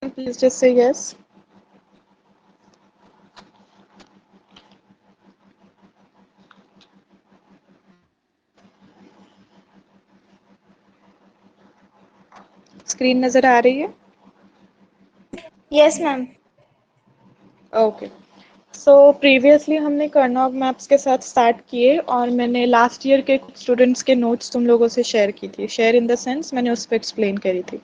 Please just say yes. Screen नजर आ रही है? Yes ma'am. ओके। सो प्रीवियसली हमने कर्नॉग मैप्स के साथ स्टार्ट किए और मैंने लास्ट ईयर के कुछ स्टूडेंट्स के नोट्स तुम लोगों से शेयर की थी। शेयर इन द सेंस मैंने उस पर एक्सप्लेन करी थी,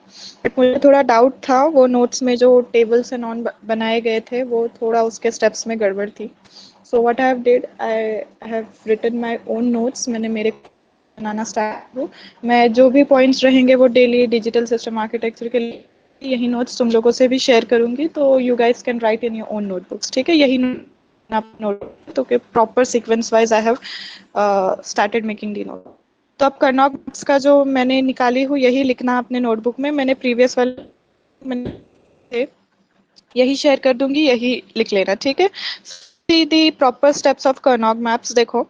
बट मुझे थोड़ा डाउट था वो नोट्स में जो टेबल्स एंड ऑन बनाए गए थे वो थोड़ा उसके स्टेप्स में गड़बड़ थी। So what I have did, I have written my own notes. मैंने मेरे बनाना स्टार्ट हूँ। मैं जो भी पॉइंट्स रहेंगे वो डेली डिजिटल सिस्टम आर्किटेक्चर के लिए यही नोट्स तुम लोगों से भी शेयर करूंगी, तो you guys can write in your own notebooks. ठीक है, यही नोट तो के proper sequence wise I have started making the note. तो अब कर्नॉग मैप्स का जो मैंने निकाली हूँ यही लिखना अपने नोटबुक में। मैंने प्रीवियस वाले मैंने यही शेयर कर दूंगी, यही लिख लेना। ठीक है, see the proper steps of Carnot maps. देखो,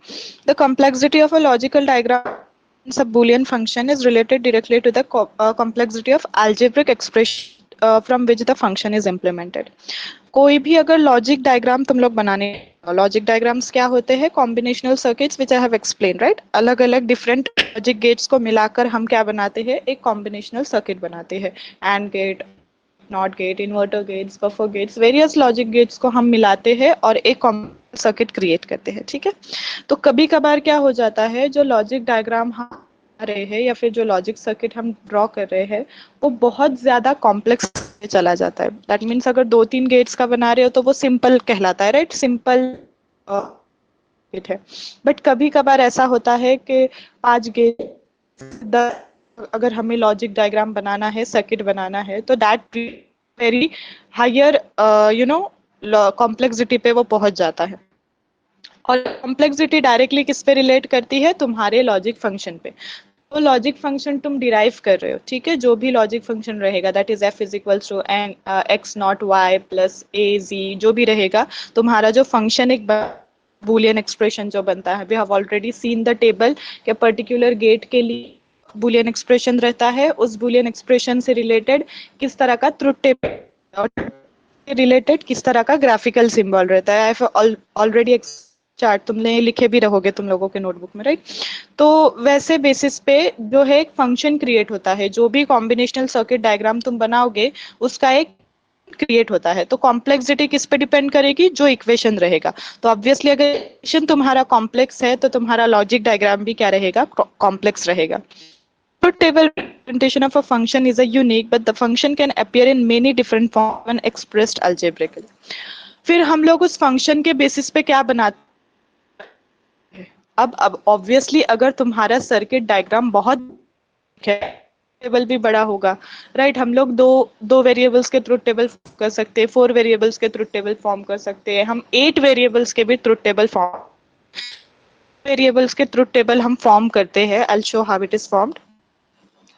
the complexity of a logical diagram a Boolean function is related directly to the complexity of algebraic expression from which the function is implemented. कोई भी अगर logic diagram तुम लोग बनाने, logic diagrams क्या होते हैं? Combinational circuits which I have explain, right? अलग अलग डिफरेंट लॉजिक गेट्स को मिलाकर हम क्या बनाते हैं? एक कॉम्बिनेशनल सर्किट बनाते हैं। And gate, not gate, inverter gates, buffer gates, various logic gates को हम मिलाते हैं और एक सर्किट क्रिएट करते हैं। ठीक है, तो कभी कभार क्या हो जाता है, जो लॉजिक डायग्राम हम बना रहे हैं या फिर जो लॉजिक सर्किट हम ड्रॉ कर रहे हैं वो बहुत ज्यादा कॉम्प्लेक्स चला जाता है। दैट मीन्स अगर 2-3 गेट्स का बना रहे हो तो वो सिंपल कहलाता है, राइट? सिंपल गेट है। बट कभी कभार ऐसा होता है कि 5 गेट, अगर हमें लॉजिक डायग्राम बनाना है, सर्किट बनाना है, तो दैट वेरी हायर कॉम्प्लेक्सिटी पे वो पहुंच जाता है। और कॉम्प्लेक्सिटी डायरेक्टली किस पे रिलेट करती है? तुम्हारे लॉजिक फंक्शन पे। तो लॉजिक फंक्शन तुम डिराइव कर रहे हो, ठीक है, जो भी लॉजिक फंक्शन रहेगा that is F is equals to N X not Y plus A G, जो भी रहेगा तुम्हारा जो फंक्शन एक बूलियन एक्सप्रेशन जो बनता है। We have already seen the table के पर्टिकुलर गेट के लिए बूलियन एक्सप्रेशन रहता है, उस बूलियन एक्सप्रेशन से रिलेटेड किस तरह का ट्रुथ टेबल और रिलेटेड किस तरह का ग्राफिकल सिंबल रहता है। आई ऑलरेडी चार्ट तुमने लिखे भी रहोगे तुम लोगों के नोटबुक में, राइट? तो वैसे बेसिस पे जो है एक फंक्शन क्रिएट होता है। जो भी कॉम्बिनेशनल सर्किट डायग्राम तुम बनाओगे उसका एक क्रिएट होता है। तो कॉम्प्लेक्सिटी किस पे डिपेंड करेगी? जो इक्वेशन रहेगा। तो ऑब्वियसली अगर इक्वेशन तुम्हारा कॉम्प्लेक्स है तो तुम्हारा लॉजिक डायग्राम भी क्या रहेगा? कॉम्प्लेक्स रहेगा। Truth table representation of a function is a unique, but the function can appear in many different forms when expressed algebraically. फिर हम लोग उस फंक्शन के बेसिस पे क्या बनाते हैं? अब ऑब्वियसली अगर तुम्हारा सर्किट डायग्राम बहुत है, टेबल भी बड़ा होगा, राइट? हम लोग दो दो वेरिएबल्स के ट्रुथ टेबल कर सकते हैं, 4 वेरिएबल्स के ट्रुथ टेबल फॉर्म कर सकते हैं, हम 8 वेरिएबल्स के भी ट्रुथ टेबल फॉर्म, वेरिएबल्स के ट्रुथ टेबल हम फॉर्म करते हैं। I will show how it is formed.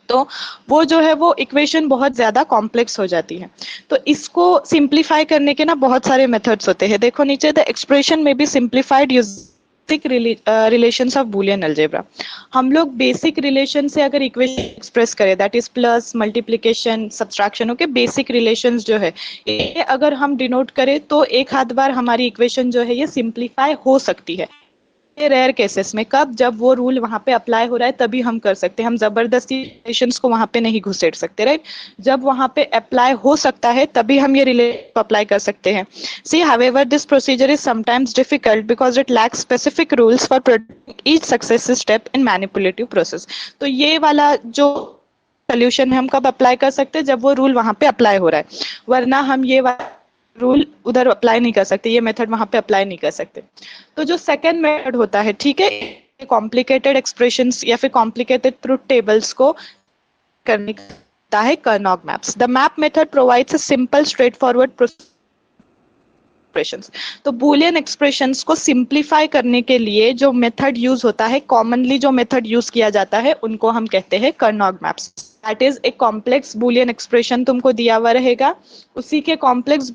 तो वो जो है वो इक्वेशन बहुत ज्यादा कॉम्प्लेक्स हो जाती है। तो इसको सिंप्लीफाई करने के ना बहुत सारे मेथड्स होते हैं। देखो नीचे, द एक्सप्रेशन में be simplified using relations of Boolean algebra. हम लोग बेसिक रिलेशन से अगर इक्वेशन एक्सप्रेस करें, that is plus, multiplication, subtraction, okay, basic relations जो है ये अगर हम डिनोट करें तो एक आध बार हमारी इक्वेशन जो है ये सिंप्लीफाई हो सकती है। ये रेयर केसेस में, कब? जब वो रूल वहां पे अप्लाई हो रहा है तभी हम कर सकते हैं। हम जबरदस्ती रिलेशंस को वहां पे नहीं घुसेड़ सकते, राइट? जब वहां पे अप्लाई हो सकता है तभी हम ये रिलेशन अप्लाई कर सकते हैं। See however this procedure is sometimes difficult because it lacks specific rules for each successive step in manipulative process. तो ये वाला जो सोल्यूशन है हम कब अप्लाई कर सकते हैं? जब वो रूल वहां पे अप्लाई हो रहा है, वरना हम ये वाला रूल उधर अप्लाई नहीं कर सकते, ये मेथड वहां पे अप्लाई नहीं कर सकते। तो जो सेकेंड मेथड होता है, ठीक है, कॉम्प्लिकेटेड एक्सप्रेशंस या फिर कॉम्प्लिकेटेड ट्रुथ टेबल्स को करने का है Karnaugh maps. The map method provides a simple straight forward expressions. तो बूलियन एक्सप्रेशंस को सिंप्लीफाई करने के लिए जो मेथड यूज होता है, कॉमनली जो मेथड यूज किया जाता है, उनको हम कहते हैं कर्नॉग मैप्स। दैट इज एक कॉम्प्लेक्स बूलियन एक्सप्रेशन तुमको दिया हुआ रहेगा, उसी के कॉम्प्लेक्स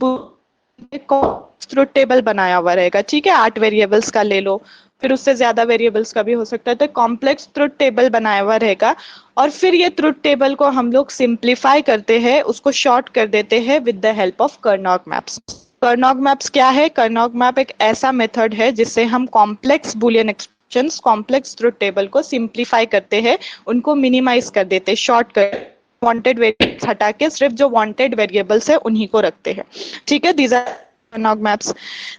ट्रुथ टेबल बनाया हुआ रहेगा, ठीक है? 8 वेरिएबल्स का ले लो, फिर उससे ज्यादा वेरिएबल्स का भी हो सकता है। तो कॉम्प्लेक्स ट्रुथ टेबल बनाया हुआ रहेगा और फिर ये ट्रुथ टेबल को हम लोग सिंप्लीफाई करते हैं, उसको शॉर्ट कर देते हैं with the help of Karnaugh maps. Karnaugh maps क्या है? कर्नॉग मैप एक ऐसा मेथड है जिससे हम complex Boolean expressions, complex truth table को सिंप्लीफाई करते हैं, उनको मिनिमाइज कर देते हैं, शॉर्ट कर, वांटेड वेरिएबल्स हटा के सिर्फ जो वांटेड वेरिएबल्स है उन्हीं को रखते हैं। ठीक है, these are Karnaugh maps.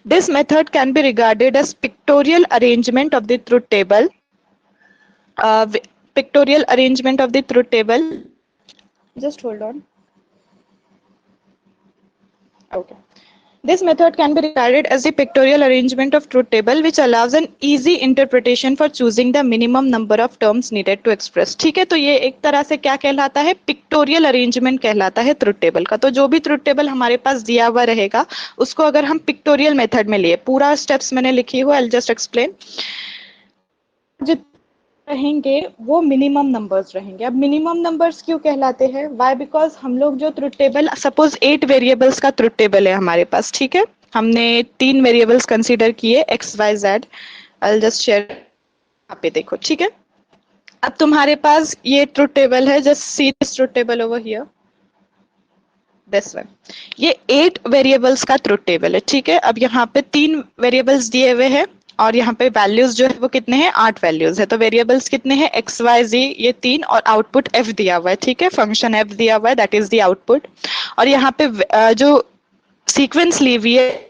This method can be regarded as pictorial arrangement of the truth table. Pictorial arrangement of the truth table. Just hold on. Okay. This method can be regarded as the pictorial arrangement of truth table, which allows an easy interpretation for choosing the minimum number of terms needed to express. ठीक है, तो ये एक तरह से क्या कहलाता है? पिक्टोरियल अरेंजमेंट कहलाता है ट्रुथ टेबल का। तो जो भी ट्रुथ टेबल हमारे पास दिया हुआ रहेगा उसको अगर हम पिक्टोरियल मेथड में लिए, पूरा स्टेप्स मैंने लिखी हुआ, आई जस्ट एक्सप्लेन, रहेंगे वो मिनिमम नंबर्स रहेंगे। अब मिनिमम नंबर्स क्यों कहलाते हैं? व्हाई? बिकॉज हम लोग जो ट्रुथ टेबल, सपोज 8 वेरिएबल्स का ट्रुथ टेबल है हमारे पास, ठीक है, हमने 3 वेरिएबल्स कंसीडर किए x y z, I just share, यहाँ पे देखो, ठीक है। अब तुम्हारे पास ये ट्रुथ टेबल है, just see this truth table over here, this one, ये 8 वेरिएबल्स का ट्रुथ टेबल है, ठीक है। अब यहाँ पे 3 वेरिएबल्स दिए हुए हैं और यहाँ पे वैल्यूज जो है वो कितने हैं? 8 वैल्यूज है। तो वेरिएबल्स कितने हैं? एक्स वाई जी, ये 3, और आउटपुट एफ दिया हुआ है, ठीक है, फंक्शन एफ दिया हुआ है, दैट इज द आउटपुट। और यहाँ पे जो सीक्वेंस ली हुई है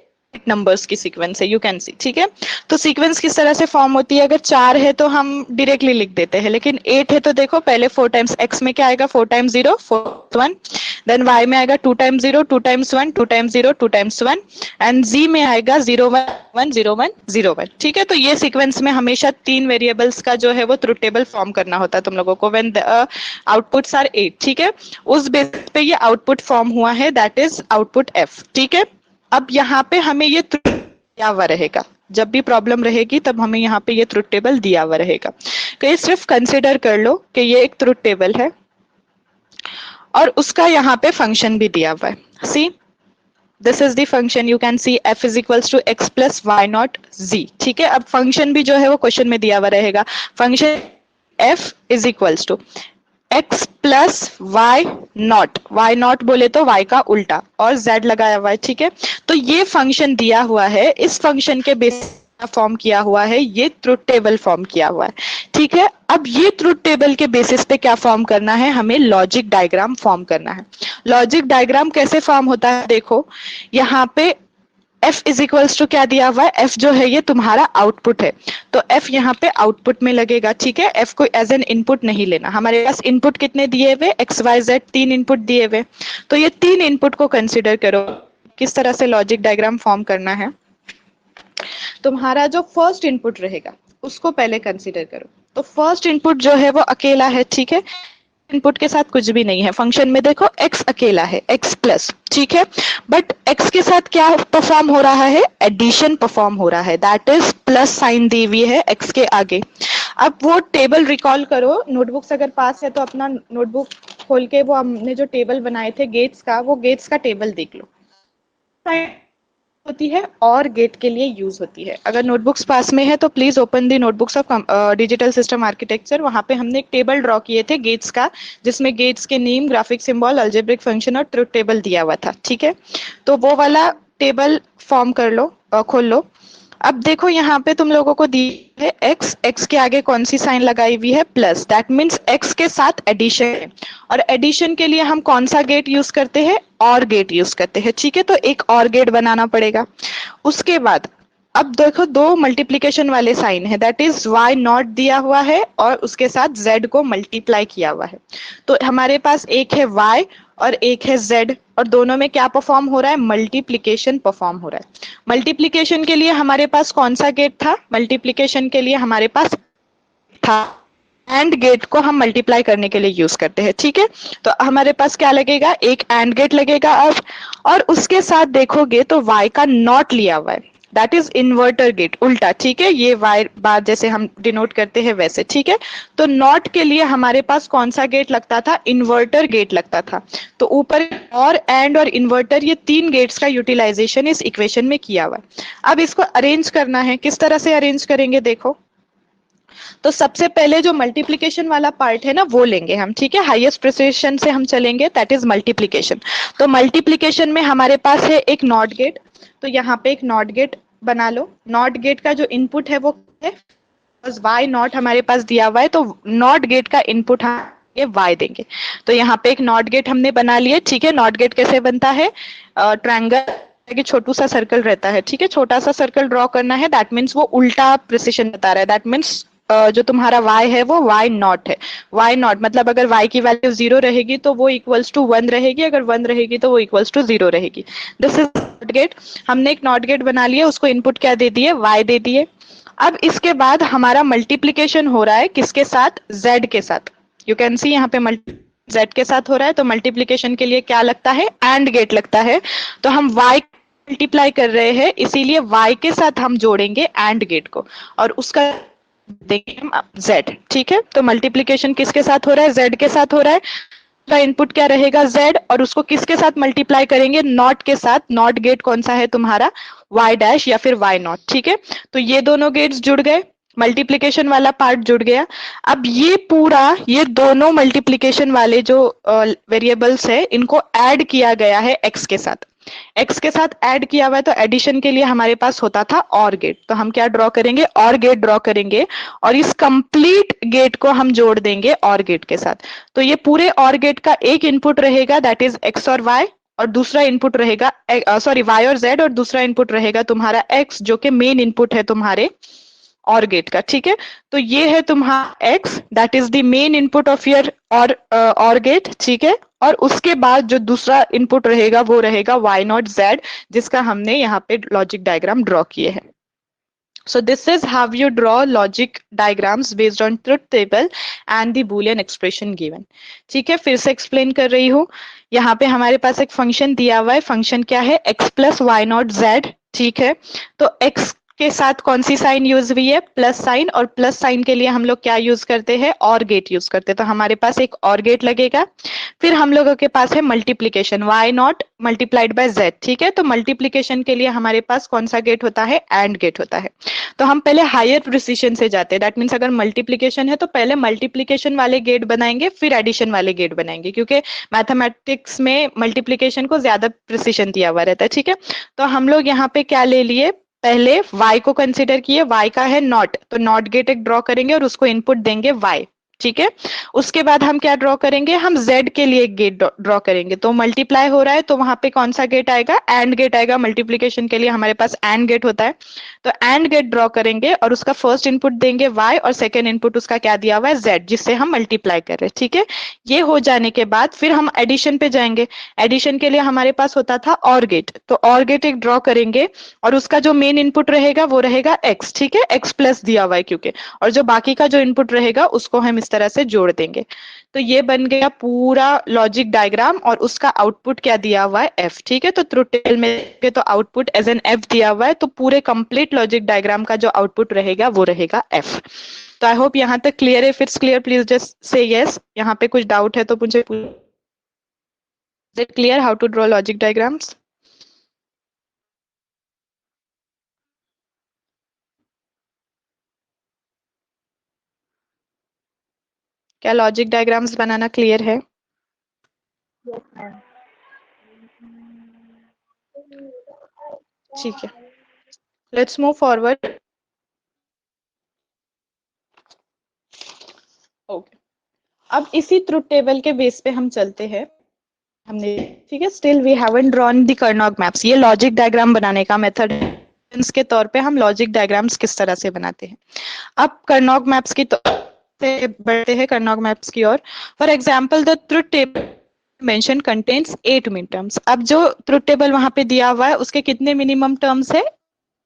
नंबर्स की सीक्वेंस है, यू कैन सी, ठीक है। तो सीक्वेंस किस तरह से फॉर्म होती है? अगर 4 है तो हम डायरेक्टली लिख देते हैं, लेकिन 8 है तो देखो पहले 4 टाइम्स एक्स में क्या आएगा? 4 टाइम्स 0, 4 1, देन वाई में आएगा 2 times 0, 2 times 1, 2 times 0, 2 times 1, and G में आएगा 0 1 1 0 1 0 1, ठीक है। तो ये सीक्वेंस में हमेशा 3 वेरिएबल्स का जो है वो ट्रुथ टेबल फॉर्म करना होता है तुम लोगों को, व्हेन द आउटपुट्स आर 8, ठीक है। उस बेसिस पे ये आउटपुट फॉर्म हुआ है, दैट इज आउटपुट एफ, ठीक है। अब यहाँ पे हमें ये दिया हुआ रहेगा, जब भी प्रॉब्लम रहेगी तब हमें यहाँ पे ये ट्रुथ टेबल दिया हुआ रहेगा। तो ये सिर्फ कंसिडर कर लो कि ये एक ट्रुथ टेबल है और उसका यहाँ पे फंक्शन भी दिया हुआ है। See, this is the function, you can see f is equals to X plus Y not z, ठीक है। अब फंक्शन भी जो है वो क्वेश्चन में दिया हुआ रहेगा, function f is equals to x plus Y not बोले तो y का उल्टा और z लगाया हुआ है, ठीक है। तो ये फंक्शन दिया हुआ है, इस फंक्शन के बेसिस फॉर्म किया हुआ है, ये ट्रुथ टेबल फॉर्म किया हुआ है, ठीक है। अब ये ट्रुथ टेबल के बेसिस पे क्या फॉर्म करना है? हमें लॉजिक डायग्राम फॉर्म करना है। लॉजिक डायग्राम कैसे फॉर्म होता है? देखो यहाँ पे f इज इक्वल्स टू क्या दिया हुआ है? f जो है ये तुम्हारा आउटपुट है, तो f यहाँ पे आउटपुट में लगेगा, ठीक है। f को एज एन इनपुट नहीं लेना, हमारे पास इनपुट कितने दिए हुए? x y z, 3 इनपुट दिए हुए, तो ये 3 इनपुट को कंसिडर करो। किस तरह से लॉजिक डायग्राम फॉर्म करना है? तुम्हारा जो फर्स्ट इनपुट रहेगा उसको पहले कंसिडर करो। तो फर्स्ट इनपुट जो है वो अकेला है, ठीक है, इनपुट के साथ कुछ भी नहीं है। फंक्शन में देखो x अकेला है, x प्लस, ठीक है, बट x के साथ क्या परफॉर्म हो रहा है? एडिशन परफॉर्म हो रहा है, दैट इज प्लस साइन दी हुई है x के आगे। अब वो टेबल रिकॉल करो, नोटबुक्स अगर पास है तो अपना नोटबुक खोल के वो हमने जो टेबल बनाए थे गेट्स का, वो गेट्स का टेबल देख लो, होती है और गेट के लिए यूज होती है। अगर नोटबुक्स पास में है तो please open the notebooks of digital system architecture, वहां पे हमने एक टेबल ड्रॉ किए थे गेट्स का, जिसमें गेट्स के name, graphic symbol, algebraic function और ट्रुथ टेबल दिया हुआ था, ठीक है। तो वो वाला टेबल फॉर्म कर लो, खोल लो। अब देखो यहाँ पे तुम लोगों को दी है x के आगे कौन सी साइन लगाई हुई है? प्लस, दैट मीन्स x के साथ एडिशन है, और एडिशन के लिए हम कौन सा गेट यूज करते हैं? और गेट यूज करते हैं, ठीक है। तो एक और गेट बनाना पड़ेगा। उसके बाद अब देखो 2 मल्टीप्लीकेशन वाले साइन है, दैट इज y नॉट दिया हुआ है और उसके साथ z को मल्टीप्लाई किया हुआ है। तो हमारे पास एक है y और एक है z, और दोनों में क्या परफॉर्म हो रहा है? मल्टीप्लीकेशन परफॉर्म हो रहा है। मल्टीप्लीकेशन के लिए हमारे पास कौन सा गेट था? मल्टीप्लीकेशन के लिए हमारे पास था एंड गेट को हम मल्टीप्लाई करने के लिए यूज करते हैं, ठीक है। तो हमारे पास क्या लगेगा? एक एंड गेट लगेगा अब, और उसके साथ देखोगे तो y का नॉट लिया हुआ है, दैट इज इन्वर्टर गेट, उल्टा, ठीक है, ये वाई बार जैसे हम डिनोट करते हैं वैसे, ठीक है। तो नॉट के लिए हमारे पास कौन सा गेट लगता था, इन्वर्टर गेट लगता था। तो ऊपर और एंड और इन्वर्टर, ये तीन गेट्स का यूटिलाइजेशन इस इक्वेशन में किया हुआ है। अब इसको अरेंज करना है, किस तरह से अरेंज करेंगे देखो। तो सबसे पहले जो मल्टीप्लिकेशन वाला पार्ट है ना वो लेंगे हम, ठीक है, हाईएस्ट प्रिसिशन से हम चलेंगे, दैट इज मल्टीप्लिकेशन। तो मल्टीप्लिकेशन में हमारे पास है एक नॉट गेट, तो यहाँ पे एक नॉट गेट बना लो। नॉट गेट का जो इनपुट है वो है वाई नॉट, हमारे पास दिया हुआ है, तो नॉट गेट का इनपुट हम वाई देंगे। तो यहाँ पे एक नॉट गेट हमने बना लिया, ठीक है। नॉट गेट कैसे बनता है, ट्रायंगल कि छोटू सा सर्कल रहता है, ठीक है, छोटा सा सर्कल ड्रॉ करना है, दैट मीन्स वो उल्टा प्रिसिशन बता रहा है, दैट मीन्स जो तुम्हारा y है वो y नॉट है। y नॉट मतलब अगर y की वैल्यू 0 रहेगी तो वो इक्वल्स टू 1 रहेगी, अगर 1 रहेगी तो वो इक्वल्स टू 0 रहेगी। This is not gate. हमने एक नॉट गेट बना लिया, उसको इनपुट क्या दे दिए, y दे दिए। अब इसके बाद हमारा मल्टीप्लीकेशन हो रहा है किसके साथ, z के साथ। यू कैन सी यहाँ पे z के साथ हो रहा है, तो मल्टीप्लीकेशन के लिए क्या लगता है, एंड गेट लगता है। तो हम y मल्टीप्लाई कर रहे हैं, इसीलिए y के साथ हम जोड़ेंगे एंड गेट को, और उसका देंगे हम z, ठीक है। तो मल्टीप्लिकेशन किसके साथ हो रहा है, z के साथ हो रहा है। का इनपुट क्या रहेगा, z, और उसको किसके साथ मल्टीप्लाई करेंगे, नॉट के साथ। नॉट गेट कौन सा है तुम्हारा, y डैश या फिर y नॉट, ठीक है। तो ये दोनों गेट्स जुड़ गए, मल्टीप्लिकेशन वाला पार्ट जुड़ गया। अब ये पूरा, ये दोनों मल्टीप्लिकेशन वाले जो वेरिएबल्स है इनको ऐड किया गया है x के साथ। x के साथ ऐड किया हुआ है, तो एडिशन के लिए हमारे पास होता था और गेट, तो हम क्या ड्रॉ करेंगे, और गेट ड्रॉ करेंगे, और इस कंप्लीट गेट को हम जोड़ देंगे और गेट के साथ। तो ये पूरे और गेट का एक इनपुट रहेगा, दैट इज x और y, और दूसरा इनपुट रहेगा सॉरी y और z, और दूसरा इनपुट रहेगा तुम्हारा x, जो कि मेन इनपुट है तुम्हारे और गेट का, ठीक है। तो ये है तुम्हारा x, that is the main input of your और गेट, ठीक है। और उसके बाद जो दूसरा इनपुट रहेगा वो रहेगा y नॉट z, जिसका हमने यहाँ पे लॉजिक डायग्राम ड्रॉ किए हैं। So this is how you draw logic diagrams based on truth table and the boolean expression given. ठीक है, फिर से एक्सप्लेन कर रही हूँ। यहाँ पे हमारे पास एक फंक्शन दिया हुआ है, फंक्शन क्या है, x plus Y not z, ठीक है। तो x के साथ कौन सी साइन यूज हुई है, प्लस साइन, और प्लस साइन के लिए हम लोग क्या यूज करते हैं, और गेट यूज करते हैं। तो हमारे पास एक और गेट लगेगा। फिर हम लोगों के पास है multiplication, y not multiplied by z, ठीक है। तो मल्टीप्लीकेशन के लिए हमारे पास कौन सा गेट होता है, एंड गेट होता है। तो हम पहले हायर प्रिसिशन से जाते हैं, दैट मीन्स अगर मल्टीप्लीकेशन है तो पहले मल्टीप्लीकेशन वाले गेट बनाएंगे, फिर एडिशन वाले गेट बनाएंगे, क्योंकि मैथमेटिक्स में मल्टीप्लीकेशन को ज्यादा प्रिसिशन दिया हुआ रहता है, ठीक है। तो हम लोग यहाँ पे क्या ले लिए, पहले y को कंसीडर किए, y का है नॉट, तो नॉट गेट एक ड्रॉ करेंगे और उसको इनपुट देंगे y, ठीक है। उसके बाद हम क्या ड्रॉ करेंगे, हम z के लिए एक गेट ड्रॉ करेंगे। तो मल्टीप्लाई हो रहा है तो वहां पे कौन सा गेट आएगा, एंड गेट आएगा। मल्टीप्लिकेशन के लिए हमारे पास एंड गेट होता है, तो एंड गेट ड्रॉ करेंगे और उसका फर्स्ट इनपुट देंगे y, और सेकेंड इनपुट उसका क्या दिया हुआ है, z, जिससे हम मल्टीप्लाई कर रहे हैं, ठीक है। ये हो जाने के बाद फिर हम एडिशन पे जाएंगे। एडिशन के लिए हमारे पास होता था और गेट, तो और गेट एक ड्रॉ करेंगे, और उसका जो मेन इनपुट रहेगा वो रहेगा x, ठीक है, x प्लस दिया हुआ है क्योंकि, और जो बाकी का जो इनपुट रहेगा उसको हम इस तरह से जोड़ देंगे। तो ये बन गया पूरा लॉजिक डायग्राम, और उसका आउटपुट क्या दिया हुआ है, f, ठीक है। तो ट्रुथ टेबल में तो आउटपुट एज एन f दिया हुआ है, तो पूरे कंप्लीट लॉजिक डायग्राम का जो आउटपुट रहेगा वो रहेगा f। तो आई होप यहाँ तक क्लियर है। If it's clear please just say yes. यहाँ पे कुछ डाउट है तो मुझे clear how to draw logic diagrams. क्या लॉजिक डायग्राम्स बनाना क्लियर है? Yes, ma'am. ठीक है, लेट्स मूव फॉरवर्ड। ओके, अब इसी ट्रुथ टेबल के बेस पे हम चलते हैं। हमने, ठीक है, still we haven't drawn the Karnaugh maps. ये लॉजिक डायग्राम बनाने का मेथड के तौर पे हम लॉजिक डायग्राम्स किस तरह से बनाते हैं। अब कर्नॉग मैप्स की से बढ़ते हैं, कर्नॉग मैप्स की ओर। For example the truth table mention contains 8 मिन टर्म्स। अब जो ट्रुथ टेबल वहां पे दिया हुआ है उसके कितने मिनिमम टर्म्स है,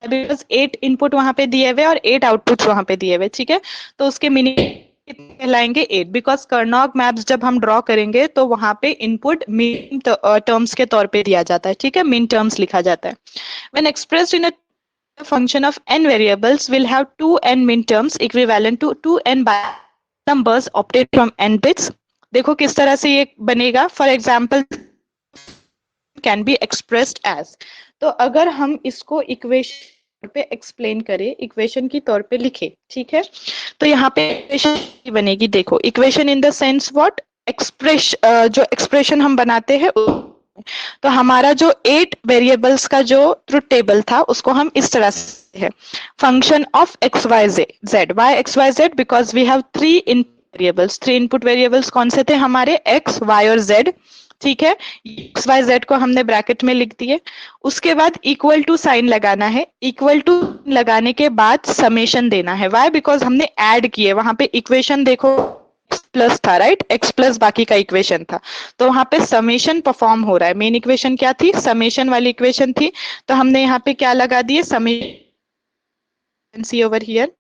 बिकॉज 8 इनपुट वहां पे दिए हुए और 8 आउटपुट वहां पे दिए हुए, ठीक है। तो उसके मिनिमम कहलाएंगे 8, बिकॉज कर्नॉग मैप्स जब हम ड्रॉ करेंगे तो वहां पे इनपुट मिन टर्म्स के तौर पे दिया जाता है, ठीक है, मिन टर्म्स लिखा जाता है। When expressed in a the function of n variables will have 2n minterms equivalent to 2n by numbers obtained from n bits. देखो किस तरह से ये बनेगा. For example can be expressed as. तो अगर हम इसको इक्वेशन पे एक्सप्लेन करें, इक्वेशन की तौर पे लिखे, ठीक है, तो यहाँ पे इक्वेशन बनेगी. देखो equation in the sense what, जो एक्सप्रेशन हम बनाते हैं, तो हमारा जो 8 वेरिएबल्स का जो ट्रुथ टेबल था उसको हम इस तरह से है. Function of x y z. Y x y z because we have 3 input variables. 3 input variables कौन से थे हमारे? एक्स, वाई और जेड. ठीक है, एक्स वाई जेड को हमने ब्रैकेट में लिख दिए. उसके बाद इक्वल टू साइन लगाना है. इक्वल टू लगाने के बाद समेशन देना है. वाई? बिकॉज हमने ऐड किए. वहां पे इक्वेशन देखो प्लस था, राइट? एक्स प्लस बाकी का इक्वेशन था, तो वहां पे समेशन परफॉर्म हो रहा है. मेन इक्वेशन क्या थी? समेशन वाली इक्वेशन थी, तो हमने यहाँ पे क्या लगा दिए? समेशन. See over here.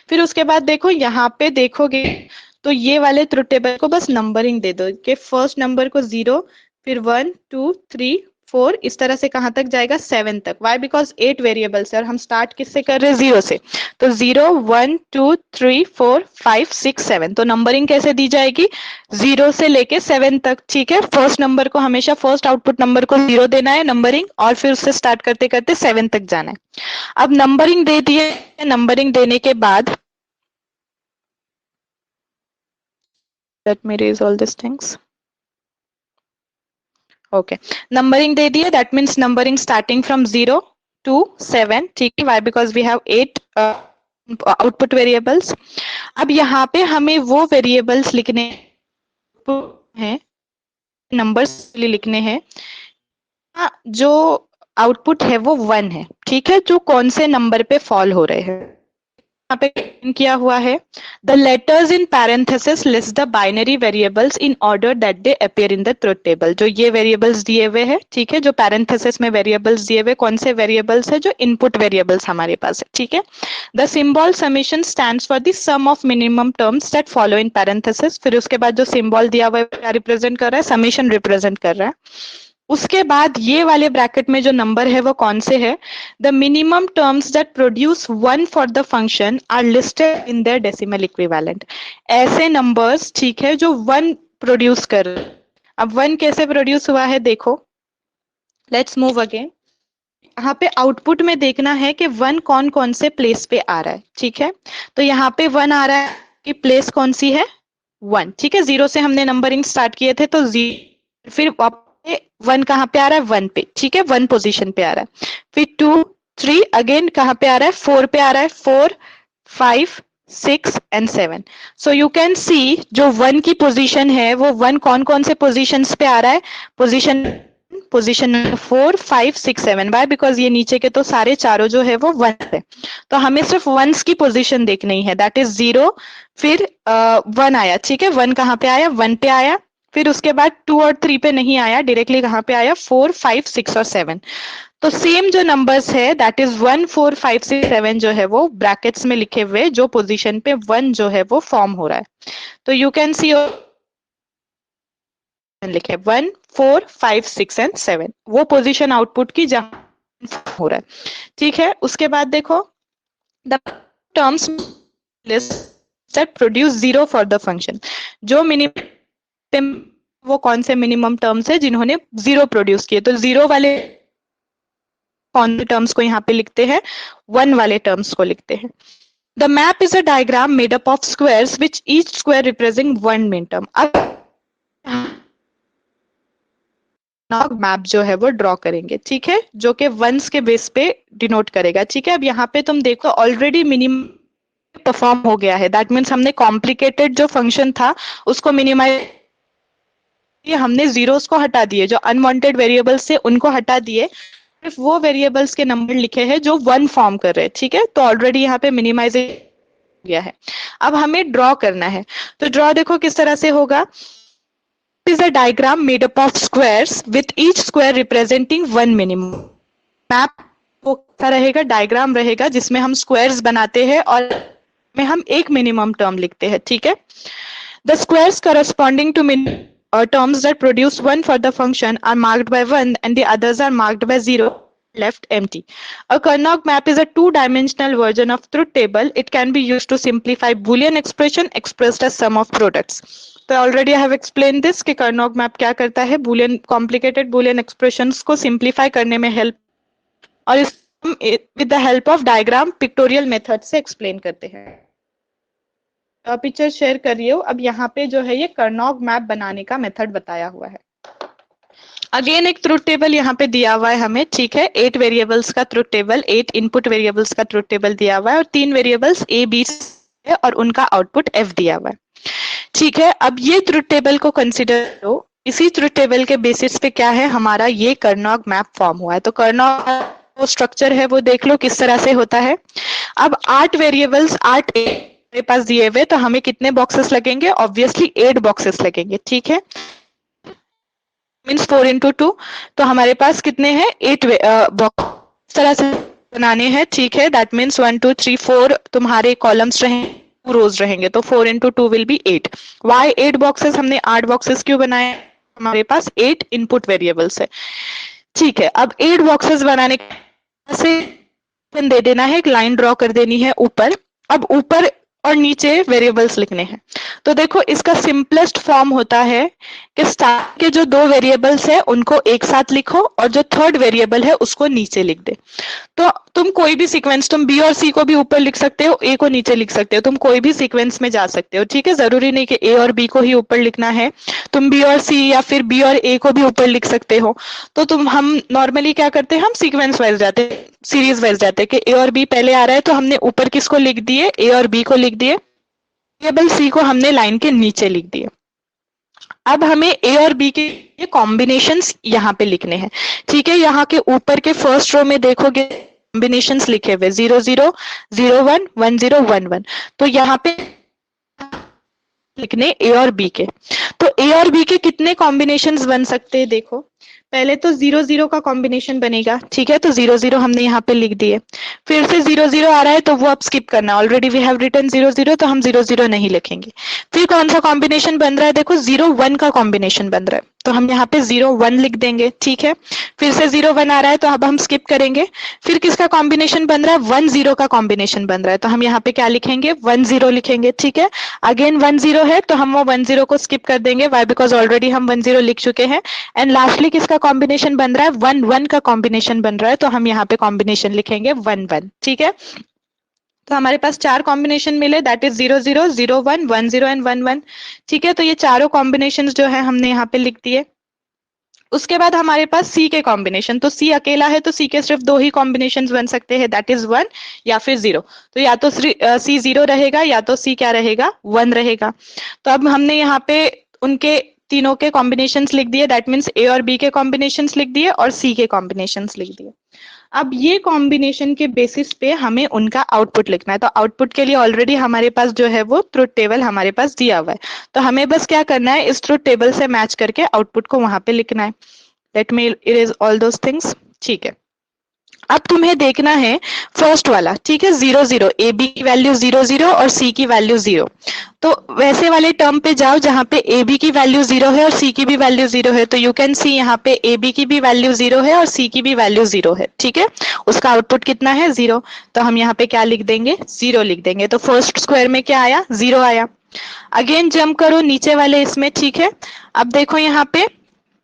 फिर उसके बाद देखो यहाँ पे देखोगे तो ये वाले ट्रुथ टेबल को बस नंबरिंग दे दो कि फर्स्ट नंबर को 0, फिर 1 2 3 4, इस तरह से कहां तक जाएगा? 7 तक. वाई? बिकॉज 8 वेरिएबल्स है और हम स्टार्ट किससे कर रहे हैं? 0 से. तो 0 1 2 3 4 5 6 7. तो नंबरिंग कैसे दी जाएगी? 0 से लेके 7 तक. ठीक है, फर्स्ट नंबर को हमेशा फर्स्ट आउटपुट नंबर को 0 देना है नंबरिंग, और फिर उससे स्टार्ट करते करते 7 तक जाना है. अब नंबरिंग दे दिए. नंबरिंग देने के बाद let me erase all these things. Okay, numbering दे दिए. that means numbering starting from 0 to 7. ठीक है, why? because we have 8 output variables. अब यहाँ पे हमें वो variables लिखने हैं, numbers लिखने हैं. जो आउटपुट है वो 1 है. ठीक है, जो कौन से नंबर पे फॉल हो रहे हैं यहाँ पे किया हुआ है. The letters in parenthesis list the binary variables in order that they appear in the truth table. जो ये वेरिएबल्स दिए हुए हैं, ठीक है, जो पैरेंथेसिस में वेरिएबल्स दिए हुए, कौन से वेरिएबल्स है? जो इनपुट वेरिएबल्स हमारे पास है. ठीक है, the symbol summation stands for the sum of minimum terms that follow in parenthesis. फिर उसके बाद जो सिंबल दिया हुआ है क्या रिप्रेजेंट कर रहा है? समेशन रिप्रेजेंट कर रहा है. उसके बाद ये वाले ब्रैकेट में जो नंबर है वो कौन से है? The minimum terms that produce 1 for the function are listed in their decimal equivalent. ऐसे नंबर्स, ठीक है, जो 1 प्रोड्यूस कर. अब 1 कैसे प्रोड्यूस हुआ है देखो. Let's move again. यहाँ पे आउटपुट में देखना है कि 1 कौन कौन से प्लेस पे आ रहा है. ठीक है, तो यहाँ पे 1 आ रहा है कि प्लेस कौन सी है? 1. ठीक है, 0 से हमने नंबरिंग स्टार्ट किए थे, तो 0 फिर 1 कहाँ पे आ रहा है? 1 पे. ठीक है, 1 पोजीशन पे आ रहा है. फिर 2 3 अगेन कहाँ पे आ रहा है? 4 पे आ रहा है. 4 5 6 एंड 7. सो यू कैन सी जो 1 की पोजीशन है वो 1 कौन कौन से पोजीशंस पे आ रहा है? पोजीशन 4 5 6 7. वाई? बिकॉज ये नीचे के तो सारे चारों जो है वो 1 है, तो हमें सिर्फ 1s की पोजीशन देखनी है. दैट इज 0, फिर 1 आया. ठीक है, 1 कहाँ पे आया? 1 पे आया. फिर उसके बाद 2 और 3 पे नहीं आया, डायरेक्टली कहाँ पे आया? 4 5 6 और 7. तो सेम जो नंबर्स है दैट इज 1 4 5 6 7 जो है वो ब्रैकेट्स में लिखे हुए जो पोजीशन पे 1 जो है वो फॉर्म हो रहा है. तो यू कैन सी लिखे 1 4 5 6 एंड 7, वो पोजीशन आउटपुट की जहां हो रहा है. ठीक है, उसके बाद देखो the terms list that produce 0 for the function. जो मिनिमम, वो कौन से मिनिमम टर्म्स है जिन्होंने 0 प्रोड्यूस किए? तो 0 वाले कौन से टर्म्स को यहाँ पे लिखते हैं? 1 वाले टर्म्स को लिखते हैं. The map is a diagram made up of squares which each square represent 1 min term. अब मैप जो है वो ड्रॉ करेंगे. ठीक है, जो कि 1s के बेस पे डिनोट करेगा. ठीक है, अब यहाँ पे तुम देखो ऑलरेडी मिनिमम परफॉर्म हो गया है. दैट मीन्स हमने कॉम्प्लिकेटेड जो फंक्शन था उसको मिनिमाइज, हमने जीरोस को हटा दिए, जो अनवांटेड वेरिएबल्स थे उनको हटा दिए, सिर्फ वो वेरिएबल्स के नंबर लिखे हैं जो 1 फॉर्म कर रहे हैं. ठीक है, तो ऑलरेडी यहाँ पे मिनिमाइजेशन हो गया है. अब हमें ड्रॉ करना है, तो ड्रॉ देखो किस तरह से होगा. is a diagram made up of squares with each square representing 1 minimum. Map वो कैसा रहेगा? डायग्राम रहेगा जिसमें हम स्क्वायर्स बनाते हैं और में हम एक मिनिमम टर्म लिखते हैं. ठीक है, the squares corresponding to terms that produce 1 for the function are marked by 1 and the others are marked by 0. left empty. A Karnaugh map is a two-dimensional version of truth table. It can be used to simplify Boolean expression expressed as sum of products. तो already I have explained this कि Karnaugh map क्या करता है, Boolean complicated Boolean expressions को simplify करने में help, और इस with the help of diagram pictorial method से explain करते हैं. पिक्चर शेयर कर रही हूँ. अब यहाँ पे जो है ये Karnaugh map बनाने का मेथड बताया हुआ है. अगेन एक ट्रुथ टेबल यहाँ पे दिया हुआ है हमें, ठीक है. 8 वेरिएबल्स का ट्रुथ टेबल, 8 इनपुट वेरिएबल्स का ट्रुथ टेबल दिया हुआ है और 3 वेरिएबल्स ए बी है और उनका आउटपुट एफ दिया हुआ है, ठीक है. अब ये ट्रुथ टेबल को कंसिडर करो. इसी ट्रुथ टेबल के बेसिस पे क्या है, हमारा ये Karnaugh मैप फॉर्म हुआ है. तो Karnaugh वो स्ट्रक्चर है वो देख लो किस तरह से होता है. अब 8 वेरिएबल्स 8 मेरे पास दिए हुए, तो हमें कितने बॉक्सेस लगेंगे, ऑब्वियसली 8 बॉक्सेस लगेंगे, ठीक है. मीन्स 4 into 2, तो हमारे पास कितने हैं 8 बॉक्स तरह से बनाने हैं, ठीक है. दैट मीन्स 1 2 3 4 तुम्हारे कॉलम्स रहेंगे, 2 रोज रहेंगे, तो 4 into 2 will be 8. Y 8 boxes, हमने 8 बॉक्सेस क्यों बनाए, हमारे पास 8 इनपुट वेरिएबल्स है, ठीक है. अब 8 बॉक्सेस बनाने से दे देना है, एक लाइन ड्रॉ कर देनी है ऊपर. अब ऊपर और नीचे वेरिएबल्स लिखने हैं. तो देखो इसका सिंपलेस्ट फॉर्म होता है कि स्टार्ट के जो 2 वेरिएबल्स है उनको एक साथ लिखो और जो थर्ड वेरिएबल है उसको नीचे लिख दे. तो तुम कोई भी सीक्वेंस, तुम बी और सी को भी ऊपर लिख सकते हो, ए को नीचे लिख सकते हो, तुम कोई भी सीक्वेंस में जा सकते हो, ठीक है. जरूरी नहीं कि ए और बी को ही ऊपर लिखना है, तुम बी और सी या फिर बी और ए को भी ऊपर लिख सकते हो. तो हम नॉर्मली क्या करते हैं, हम सीक्वेंस वाइज जाते हैं, सीरीज वाइज जाते हैं कि ए और बी पहले आ रहा है तो हमने ऊपर किसको लिख दिए, ए और बी को लिख दिए, वेरिएबल सी को हमने लाइन के नीचे लिख दिए. अब हमें ए और बी के ये कॉम्बिनेशंस यहाँ पे लिखने हैं, ठीक है. यहाँ के ऊपर के फर्स्ट रो में देखोगे कॉम्बिनेशंस लिखे हुए 0 0 0 1 1 0 1 1. तो यहाँ पे लिखने ए और बी के. तो ए और बी के कितने कॉम्बिनेशंस बन सकते हैं, देखो पहले तो 0 0 का कॉम्बिनेशन बनेगा, ठीक है. तो 0 0 हमने यहाँ पे लिख दिए. फिर से 0 0 आ रहा है तो वो अब स्किप करना, ऑलरेडी वी हैव रिटन 0 0, तो हम 0 0 नहीं लिखेंगे. फिर कौन सा कॉम्बिनेशन बन रहा है, देखो 0 1 का कॉम्बिनेशन बन रहा है, तो हम यहाँ पे 0 1 लिख देंगे, ठीक है. फिर से 0 1 आ रहा है तो अब हम स्किप करेंगे. फिर किसका कॉम्बिनेशन बन रहा है, 1 0 का कॉम्बिनेशन बन रहा है, तो हम यहाँ पे क्या लिखेंगे, 1 0 लिखेंगे, ठीक है. अगेन 1 0 है तो हम वो 1 0 को स्किप कर देंगे, वाई बिकॉज ऑलरेडी हम 1 0 लिख चुके हैं. एंड लास्टली किसका कॉम्बिनेशन बन रहा है, 1 1 का कॉम्बिनेशन बन रहा है, तो हम यहाँ पे कॉम्बिनेशन लिखेंगे 1 1, ठीक है. तो हमारे पास 4 कॉम्बिनेशन मिले, दैट इज 0 0 0 1 1 0 एंड 1 1, ठीक है. तो ये चारों कॉम्बिनेशन जो है हमने यहाँ पे लिख दिए. उसके बाद हमारे पास सी के कॉम्बिनेशन, तो सी अकेला है तो सी के सिर्फ 2 ही कॉम्बिनेशन बन सकते हैं, दैट इज 1 या फिर 0. तो या तो सी 0 रहेगा या तो सी क्या रहेगा, 1 रहेगा. तो अब हमने यहाँ पे उनके तीनों के कॉम्बिनेशंस लिख दिए, दैट मीन्स ए और बी के कॉम्बिनेशंस लिख दिए और सी के कॉम्बिनेशंस लिख दिए. अब ये कॉम्बिनेशन के बेसिस पे हमें उनका आउटपुट लिखना है. तो आउटपुट के लिए ऑलरेडी हमारे पास जो है वो ट्रुथ टेबल हमारे पास दिया हुआ है, तो हमें बस क्या करना है, इस ट्रुथ टेबल से मैच करके आउटपुट को वहां पे लिखना है. Let me erase all those things, ठीक है. अब तुम्हें देखना है फर्स्ट वाला, ठीक है, 0 0, ए बी की वैल्यू 0 0 और सी की वैल्यू 0. तो वैसे वाले टर्म पे जाओ जहां पे ए बी की वैल्यू 0 है और सी की भी वैल्यू 0 है. तो यू कैन सी यहाँ पे ए बी की भी वैल्यू 0 है और सी की भी वैल्यू 0 है, ठीक है. उसका आउटपुट कितना है, 0. तो हम यहाँ पे क्या लिख देंगे, 0 लिख देंगे. तो फर्स्ट स्क्वायर में क्या आया, 0 आया. अगेन जंप करो नीचे वाले इसमें, ठीक है. अब देखो यहाँ पे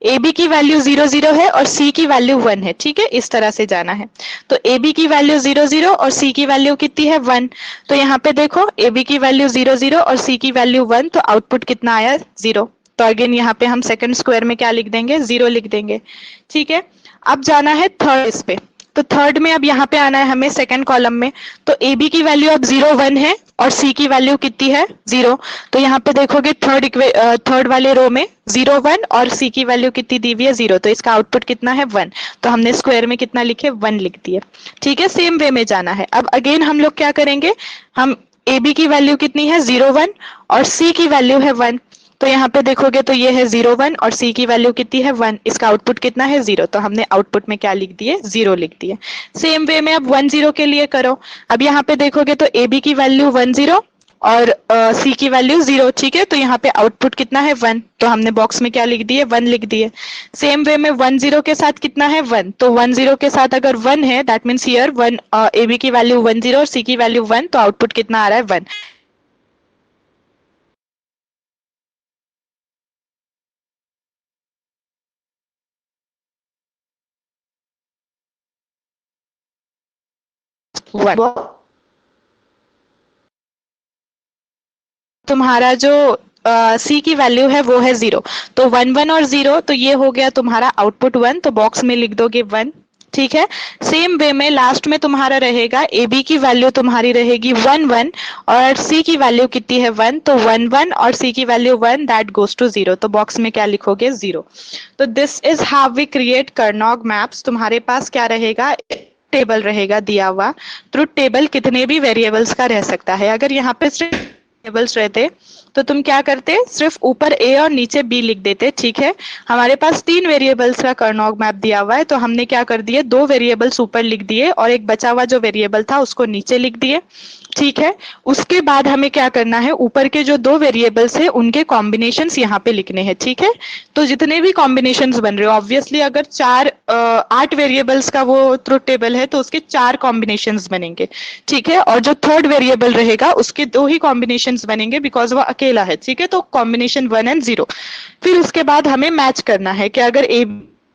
ए बी की वैल्यू 0 0 है और सी की वैल्यू 1 है, ठीक है. इस तरह से जाना है. तो ए बी की वैल्यू 0 0 और सी की वैल्यू कितनी है, 1. तो यहाँ पे देखो ए बी की वैल्यू 0 0 और सी की वैल्यू 1, तो आउटपुट कितना आया, 0. तो अगेन यहाँ पे हम सेकंड स्क्वायर में क्या लिख देंगे, 0 लिख देंगे, ठीक है. अब जाना है थर्ड इस पे, तो थर्ड में अब यहाँ पे आना है हमें सेकंड कॉलम में. तो ए बी की वैल्यू अब 0 1 है और सी की वैल्यू कितनी है, 0. तो यहाँ पे देखोगे थर्ड वाले रो में 0 1 और सी की वैल्यू कितनी दी हुई है, 0. तो इसका आउटपुट कितना है, 1. तो हमने स्क्वायर में कितना लिखे, 1 लिख दिए, ठीक है. सेम वे में जाना है. अब अगेन हम लोग क्या करेंगे, हम ए बी की वैल्यू कितनी है, 0 1 और सी की वैल्यू है 1. तो यहाँ पे देखोगे तो ये है 0 1 और सी की वैल्यू कितनी है, 1. इसका आउटपुट कितना है, 0. तो हमने आउटपुट में क्या लिख दिए, 0 लिख दिए. सेम वे में अब 1 0 के लिए करो. अब यहाँ पे देखोगे तो ए बी की वैल्यू 1 0 और सी की वैल्यू 0, ठीक है। तो यहाँ पे आउटपुट कितना है 1, तो हमने बॉक्स में क्या लिख दिए 1 लिख दिए। सेम वे में 1 0 के साथ कितना है 1, तो 1 0 के साथ अगर 1 है that means here 1 a b की वैल्यू 1 0 और सी की वैल्यू 1, तो आउटपुट कितना आ रहा है 1। तुम्हारा जो सी की वैल्यू है वो है 0, तो 1 1 और 0, तो ये हो गया तुम्हारा आउटपुट 1, तो बॉक्स में लिख दोगे 1, ठीक है। सेम वे में लास्ट में तुम्हारा रहेगा ए बी की वैल्यू तुम्हारी रहेगी 1 1 और सी की वैल्यू कितनी है 1, तो 1 1 और सी की वैल्यू 1, दैट गोज टू 0, तो बॉक्स में क्या लिखोगे 0। तो this is how we create Karnaugh maps. तुम्हारे पास क्या रहेगा, टेबल रहेगा दिया हुआ। ट्रुथ टेबल कितने भी वेरिएबल्स का रह सकता है। अगर यहाँ पे सिर्फ वेरिएबल्स रहते तो तुम क्या करते, सिर्फ ऊपर ए और नीचे बी लिख देते, ठीक है। हमारे पास 3 वेरिएबल्स का कर्नॉग मैप दिया हुआ है, तो हमने क्या कर दिए 2 वेरिएबल्स ऊपर लिख दिए और एक बचा हुआ जो वेरिएबल था उसको नीचे लिख दिए, ठीक है। उसके बाद हमें क्या करना है, ऊपर के जो 2 वेरिएबल्स है उनके कॉम्बिनेशंस यहाँ पे लिखने हैं, ठीक है। तो जितने भी कॉम्बिनेशंस बन रहे हो, ऑब्वियसली अगर 8 वेरिएबल्स का वो ट्रुथ टेबल है तो उसके 4 कॉम्बिनेशंस बनेंगे, ठीक है। और जो थर्ड वेरिएबल रहेगा उसके 2 ही कॉम्बिनेशंस बनेंगे बिकॉज वो अकेला है, ठीक है। तो कॉम्बिनेशन 1 एंड 0। फिर उसके बाद हमें मैच करना है कि अगर ए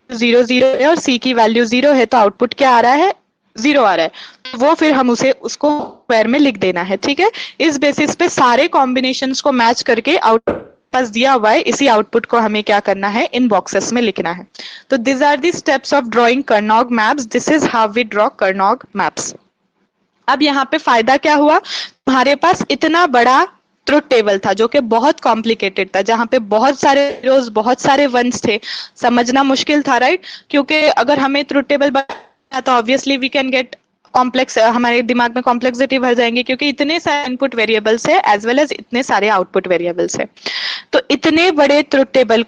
0 0 है और सी की वैल्यू 0 है तो आउटपुट क्या आ रहा है 0 आ रहा है, तो वो फिर हम उसको स्क्वायर में लिख देना है, ठीक है। इस बेसिस पे सारे कॉम्बिनेशंस को मैच करके आउटपुट पास दिया हुआ है, इसी आउटपुट को हमें क्या करना है इन बॉक्सेस में लिखना है। तो this are the steps of drawing Karnaugh maps. This is how we draw Karnaugh maps. अब यहाँ पे फायदा क्या हुआ, तुम्हारे पास इतना बड़ा ट्रुथ टेबल था जो कि बहुत कॉम्प्लिकेटेड था, जहां पे बहुत सारे रोज बहुत सारे वंस थे, समझना मुश्किल था, राइट। क्योंकि अगर हमें ट्रुथ टेबल बनाना तो obviously we can get complex, हमारे दिमाग में कॉम्प्लेक्सिटी भर जाएंगे क्योंकि इतने सारे इनपुट वेरिएबल्स है एज वेल एज इतने सारे आउटपुट वेरिएबल्स है। तो इतने बड़े ट्रुथ टेबल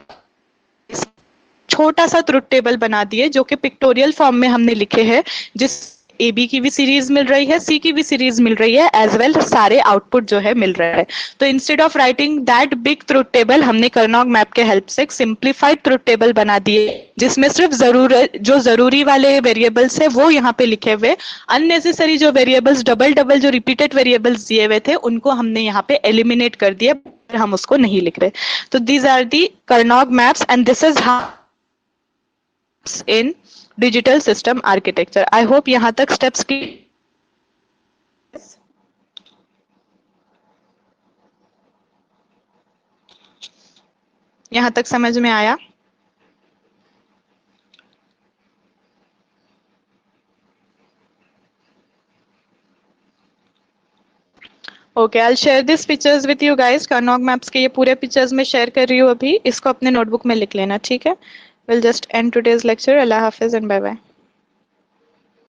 छोटा सा ट्रुथ टेबल बना दिए जो कि पिक्टोरियल फॉर्म में हमने लिखे हैं, जिस ए बी की भी सीरीज मिल रही है, सी की भी सीरीज मिल रही है, एज वेल सारे आउटपुट जो है मिल रहा है। तो instead of writing that big truth table, हमने कर्नॉग मैप के हेल्प से एक सिंप्लीफाइड ट्रुथ टेबल बना दिए जिसमें सिर्फ जो जरूरी वाले वेरिएबल्स है वो यहाँ पे लिखे हुए, अननेसेसरी जो वेरिएबल्स डबल डबल जो रिपीटेड वेरिएबल्स दिए हुए थे उनको हमने यहाँ पे एलिमिनेट कर दिया, हम उसको नहीं लिख रहे। तो these are the Karnaugh maps and this is how in digital system architecture. I hope यहाँ तक steps की यहाँ तक समझ में आया। Okay, I share this pictures with you guys. Karnaugh maps के ये पूरे पिक्चर्स मैं शेयर कर रही हूँ अभी, इसको अपने नोटबुक में लिख लेना, ठीक है। Will just end today's lecture. अल्लाह हाफिज एंड बाय बाय।